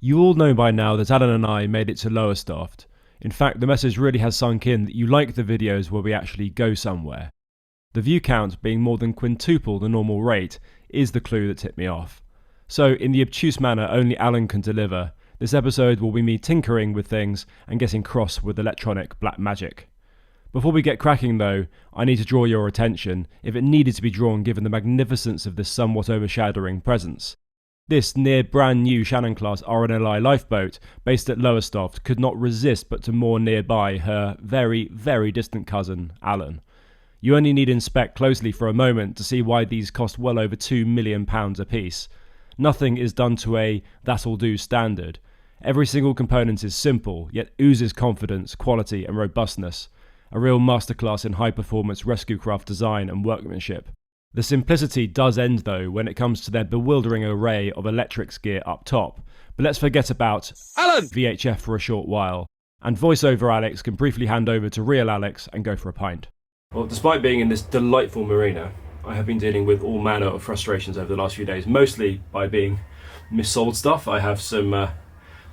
You all know by now that Alan and I made it to Lowestoft. In fact, the message really has sunk in that you like the videos where we actually go somewhere. The view count being more than quintuple the normal rate is the clue that tipped me off. So, in the obtuse manner only Alan can deliver, this episode will be me tinkering with things and getting cross with electronic black magic. Before we get cracking though, I need to draw your attention, if it needed to be drawn given the magnificence of this somewhat overshadowing presence. This near brand new Shannon-class RNLI lifeboat, based at Lowestoft, could not resist but to moor nearby her very, very distant cousin, Alan. You only need inspect closely for a moment to see why these cost well over £2 million apiece. Nothing is done to a that'll do standard. Every single component is simple, yet oozes confidence, quality and robustness. A real masterclass in high-performance rescue craft design and workmanship. The simplicity does end though when it comes to their bewildering array of electrics gear up top, but let's forget about Alan VHF for a short while, and voiceover Alex can briefly hand over to real Alex and go for a pint. Well, despite being in this delightful marina, I have been dealing with all manner of frustrations over the last few days, mostly by being missold stuff. I have some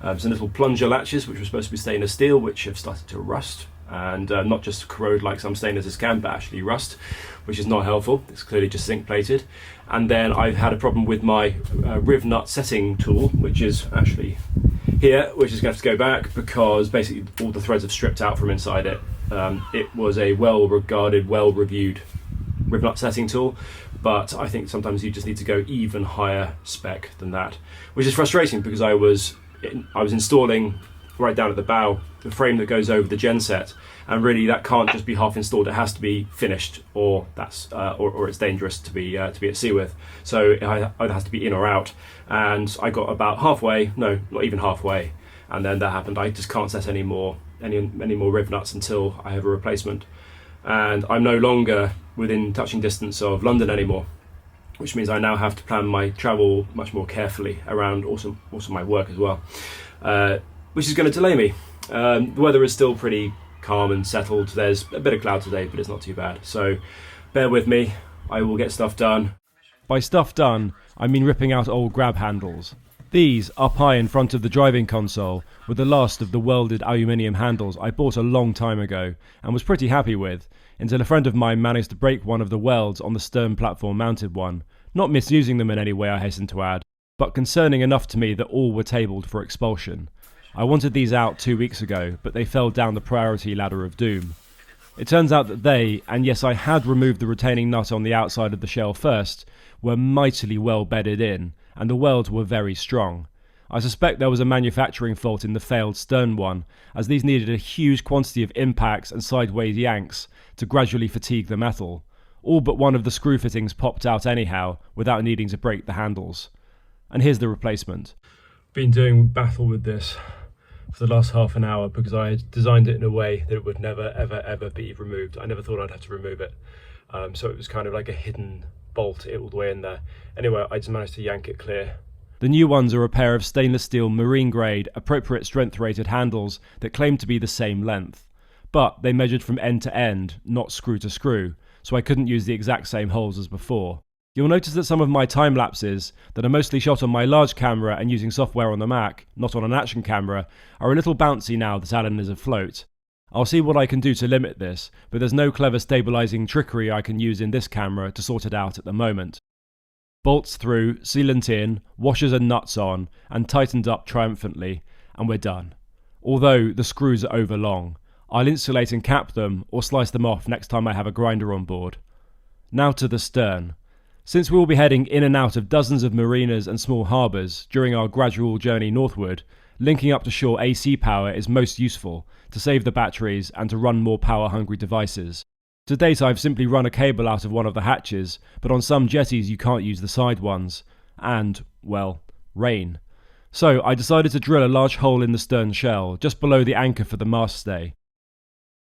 little plunger latches which were supposed to be stainless steel, which have started to rust. And not just corrode like some stainlesses can, but actually rust, which is not helpful. It's clearly just zinc plated. And then I've had a problem with my riv nut setting tool, which is actually here, which is going to have to go back because basically all the threads have stripped out from inside it. It was a well-regarded, well-reviewed riv nut setting tool, but I think sometimes you just need to go even higher spec than that, which is frustrating because I was installing right down at the bow the frame that goes over the genset, and really that can't just be half installed. It has to be finished, or it's dangerous to be at sea with. So it either has to be in or out. And I got about halfway, no, not even halfway, and then that happened. I just can't set any more riv nuts until I have a replacement. And I'm no longer within touching distance of London anymore, which means I now have to plan my travel much more carefully around also my work as well, which is going to delay me. The weather is still pretty calm and settled. There's a bit of cloud today, but it's not too bad. So bear with me. I will get stuff done. By stuff done, I mean ripping out old grab handles. These, up high in front of the driving console, were the last of the welded aluminium handles I bought a long time ago and was pretty happy with, until a friend of mine managed to break one of the welds on the stern platform mounted one. Not misusing them in any way, I hasten to add, but concerning enough to me that all were tabled for expulsion. I wanted these out 2 weeks ago, but they fell down the priority ladder of doom. It turns out that they, and yes I had removed the retaining nut on the outside of the shell first, were mightily well bedded in, and the welds were very strong. I suspect there was a manufacturing fault in the failed stern one, as these needed a huge quantity of impacts and sideways yanks to gradually fatigue the metal. All but one of the screw fittings popped out anyhow, without needing to break the handles. And here's the replacement. Been doing battle with this for the last half an hour because I had designed it in a way that it would never ever be removed. I never thought I'd have to remove it, so it was kind of like a hidden bolt all the way in there. Anyway, I just managed to yank it clear. The new ones are a pair of stainless steel marine grade appropriate strength rated handles that claim to be the same length, but they measured from end to end, not screw to screw, so I couldn't use the exact same holes as before. You'll notice that some of my time lapses, that are mostly shot on my large camera and using software on the Mac, not on an action camera, are a little bouncy now that Alan is afloat. I'll see what I can do to limit this, but there's no clever stabilising trickery I can use in this camera to sort it out at the moment. Bolts through, sealant in, washers and nuts on, and tightened up triumphantly, and we're done. Although the screws are over long. I'll insulate and cap them, or slice them off next time I have a grinder on board. Now to the stern. Since we will be heading in and out of dozens of marinas and small harbours during our gradual journey northward, linking up to shore AC power is most useful to save the batteries and to run more power-hungry devices. To date I've simply run a cable out of one of the hatches, but on some jetties you can't use the side ones. And, well, rain. So I decided to drill a large hole in the stern shell, just below the anchor for the mast stay.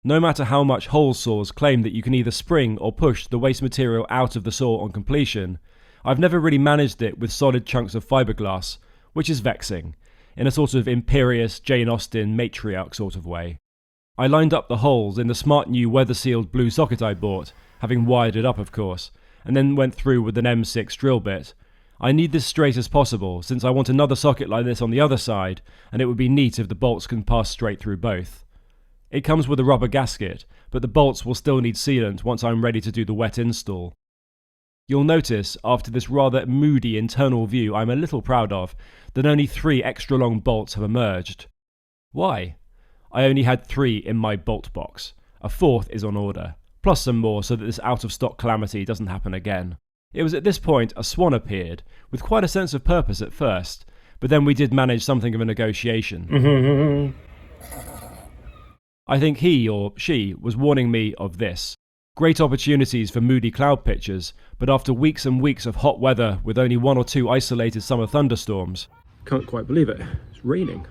No matter how much hole saws claim that you can either spring or push the waste material out of the saw on completion, I've never really managed it with solid chunks of fiberglass, which is vexing, in a sort of imperious Jane Austen matriarch sort of way. I lined up the holes in the smart new weather-sealed blue socket I bought, having wired it up of course, and then went through with an M6 drill bit. I need this straight as possible, since I want another socket like this on the other side, and it would be neat if the bolts can pass straight through both. It comes with a rubber gasket, but the bolts will still need sealant once I'm ready to do the wet install. You'll notice, after this rather moody internal view I'm a little proud of, that only 3 extra long bolts have emerged. Why? I only had 3 in my bolt box. A 4th is on order, plus some more so that this out-of-stock calamity doesn't happen again. It was at this point a swan appeared, with quite a sense of purpose at first, but then we did manage something of a negotiation. I think he, or she, was warning me of this. Great opportunities for moody cloud pictures, but after weeks and weeks of hot weather with only 1 or 2 isolated summer thunderstorms. Can't quite believe it, it's raining.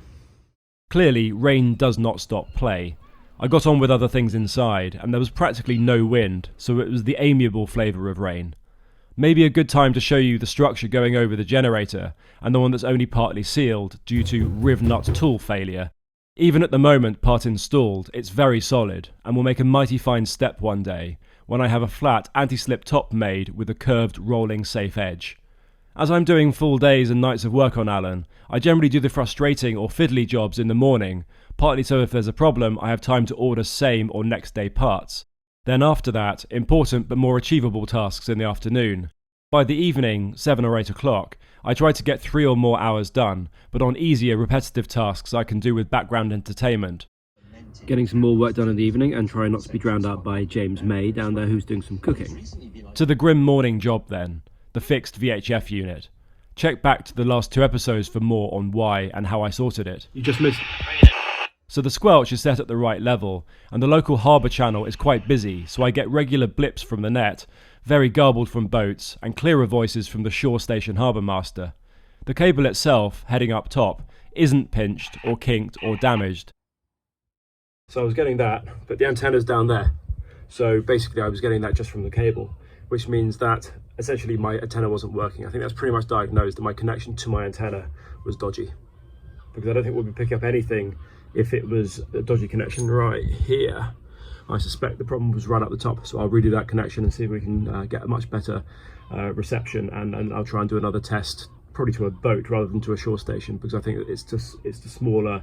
Clearly, rain does not stop play. I got on with other things inside, and there was practically no wind, so it was the amiable flavour of rain. Maybe a good time to show you the structure going over the generator, and the one that's only partly sealed due to riv nut tool failure. Even at the moment part installed, it's very solid, and will make a mighty fine step one day, when I have a flat anti-slip top made with a curved rolling safe edge. As I'm doing full days and nights of work on Alan, I generally do the frustrating or fiddly jobs in the morning, partly so if there's a problem I have time to order same or next day parts. Then after that, important but more achievable tasks in the afternoon. By the evening, 7 or 8 o'clock, I try to get 3 or more hours done, but on easier repetitive tasks I can do with background entertainment. Getting some more work done in the evening and trying not to be drowned out by James May down there who's doing some cooking. To the grim morning job then, the fixed VHF unit. Check back to the last 2 episodes for more on why and how I sorted it. You just missed. So the squelch is set at the right level, and the local harbour channel is quite busy, so I get regular blips from the net, very garbled from boats, and clearer voices from the shore station harbour master. The cable itself, heading up top, isn't pinched or kinked or damaged. So I was getting that, but the antenna's down there. So basically I was getting that just from the cable, which means that essentially my antenna wasn't working. I think that's pretty much diagnosed that my connection to my antenna was dodgy, because I don't think we'll be picking up anything if it was a dodgy connection right here. I suspect the problem was right up the top, so I'll redo that connection and see if we can get a much better reception, and I'll try and do another test, probably to a boat rather than to a shore station, because I think it's the smaller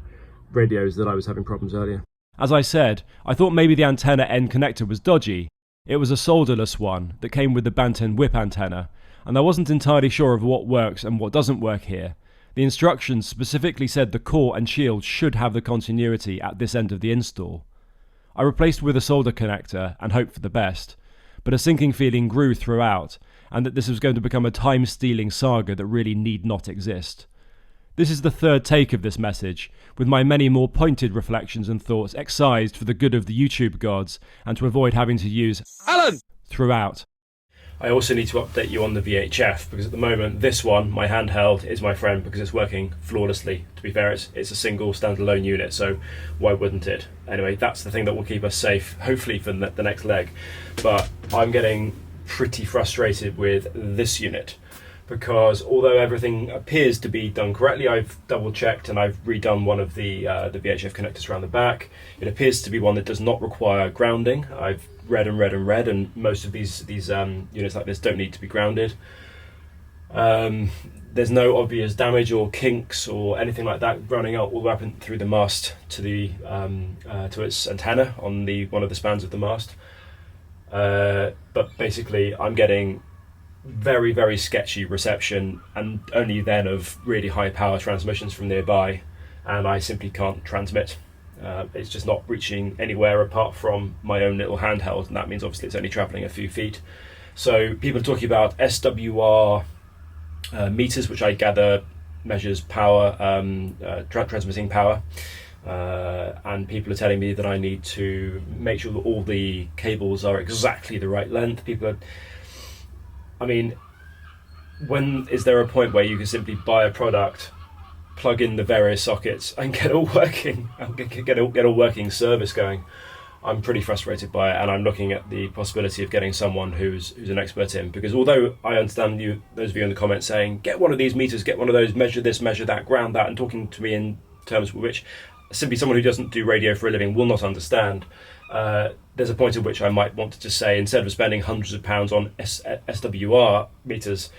radios that I was having problems earlier. As I said, I thought maybe the antenna end connector was dodgy. It was a solderless one that came with the Banten whip antenna, and I wasn't entirely sure of what works and what doesn't work here. The instructions specifically said the core and shield should have the continuity at this end of the install. I replaced with a solder connector and hoped for the best, but a sinking feeling grew throughout, and that this was going to become a time-stealing saga that really need not exist. This is the 3rd take of this message, with my many more pointed reflections and thoughts excised for the good of the YouTube gods and to avoid having to use Alan throughout. I also need to update you on the VHF, because at the moment this one, my handheld, is my friend because it's working flawlessly. To be fair, it's a single standalone unit, so why wouldn't it? Anyway, that's the thing that will keep us safe, hopefully for the next leg. But I'm getting pretty frustrated with this unit, because although everything appears to be done correctly, I've double checked and I've redone one of the VHF connectors around the back. It appears to be one that does not require grounding. I've read, and most of these units like this don't need to be grounded. There's no obvious damage or kinks or anything like that running out all the way through the mast to the to its antenna on one of the spans of the mast. But basically, I'm getting very, very sketchy reception, and only then of really high power transmissions from nearby, and I simply can't transmit. It's just not reaching anywhere apart from my own little handheld, and that means obviously it's only travelling a few feet. So people are talking about SWR meters, which I gather measures power, transmitting power, and people are telling me that I need to make sure that all the cables are exactly the right length. When is there a point where you can simply buy a product, plug in the various sockets and get all working, get all working service going? I'm pretty frustrated by it, and I'm looking at the possibility of getting someone who's an expert in, because although I understand those of you in the comments saying, get one of these meters, get one of those, measure this, measure that, ground that, and talking to me in terms which simply someone who doesn't do radio for a living will not understand, there's a point at which I might want to just say, instead of spending hundreds of pounds on SWR meters,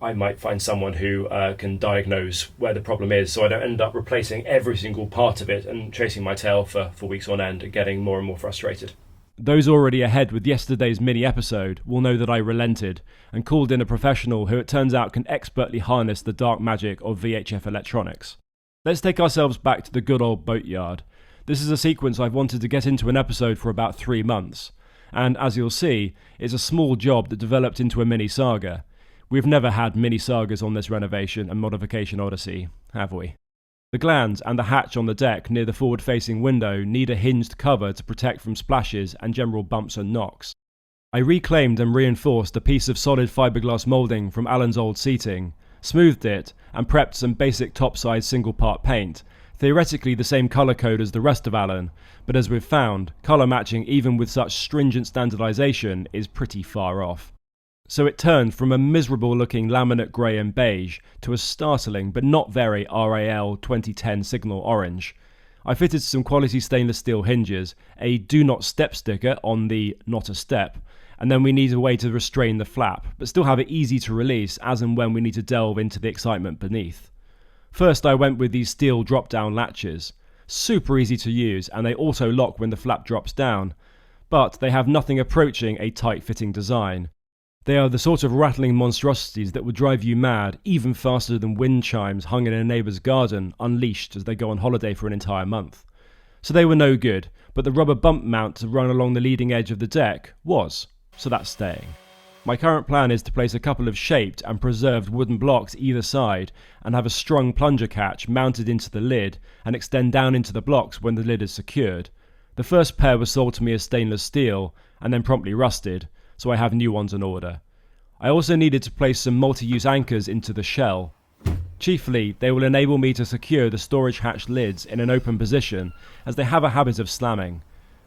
I might find someone who can diagnose where the problem is, so I don't end up replacing every single part of it and chasing my tail for weeks on end and getting more and more frustrated. Those already ahead with yesterday's mini episode will know that I relented and called in a professional who it turns out can expertly harness the dark magic of VHF electronics. Let's take ourselves back to the good old boatyard. This is a sequence I've wanted to get into an episode for about 3 months, and as you'll see, it's a small job that developed into a mini saga. We've never had mini sagas on this renovation and modification odyssey, have we? The glands and the hatch on the deck near the forward-facing window need a hinged cover to protect from splashes and general bumps and knocks. I reclaimed and reinforced a piece of solid fiberglass moulding from Alan's old seating, smoothed it, and prepped some basic top-side single-part paint, theoretically the same colour code as the rest of Alan, but as we've found, colour matching even with such stringent standardisation is pretty far off. So it turned from a miserable looking laminate grey and beige to a startling but not very RAL 2010 signal orange. I fitted some quality stainless steel hinges, a do not step sticker on the not a step, and then we need a way to restrain the flap, but still have it easy to release as and when we need to delve into the excitement beneath. First I went with these steel drop down latches. Super easy to use, and they auto lock when the flap drops down, but they have nothing approaching a tight fitting design. They are the sort of rattling monstrosities that would drive you mad, even faster than wind chimes hung in a neighbour's garden, unleashed as they go on holiday for an entire month. So they were no good, but the rubber bump mount to run along the leading edge of the deck was, so that's staying. My current plan is to place a couple of shaped and preserved wooden blocks either side and have a strung plunger catch mounted into the lid and extend down into the blocks when the lid is secured. The first pair were sold to me as stainless steel and then promptly rusted, so I have new ones on order. I also needed to place some multi-use anchors into the shell. Chiefly, they will enable me to secure the storage hatch lids in an open position, as they have a habit of slamming.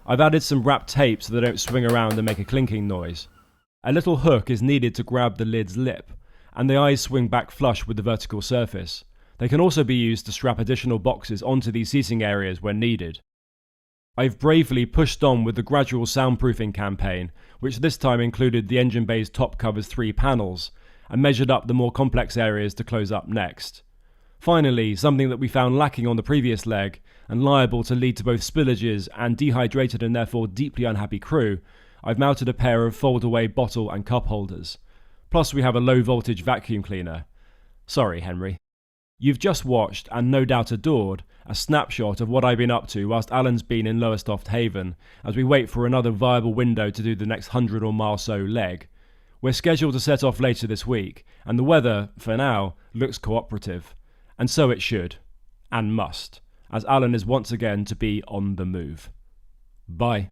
I've added some wrapped tape so they don't swing around and make a clinking noise. A little hook is needed to grab the lid's lip, and the eyes swing back flush with the vertical surface. They can also be used to strap additional boxes onto these seating areas when needed. I've bravely pushed on with the gradual soundproofing campaign, which this time included the engine bay's top cover's 3 panels, and measured up the more complex areas to close up next. Finally, something that we found lacking on the previous leg, and liable to lead to both spillages and dehydrated and therefore deeply unhappy crew, I've mounted a pair of fold-away bottle and cup holders. Plus we have a low-voltage vacuum cleaner. Sorry, Henry. You've just watched, and no doubt adored, a snapshot of what I've been up to whilst Alan's been in Lowestoft Haven, as we wait for another viable window to do the next 100 or mile so leg. We're scheduled to set off later this week, and the weather, for now, looks cooperative. And so it should, and must, as Alan is once again to be on the move. Bye.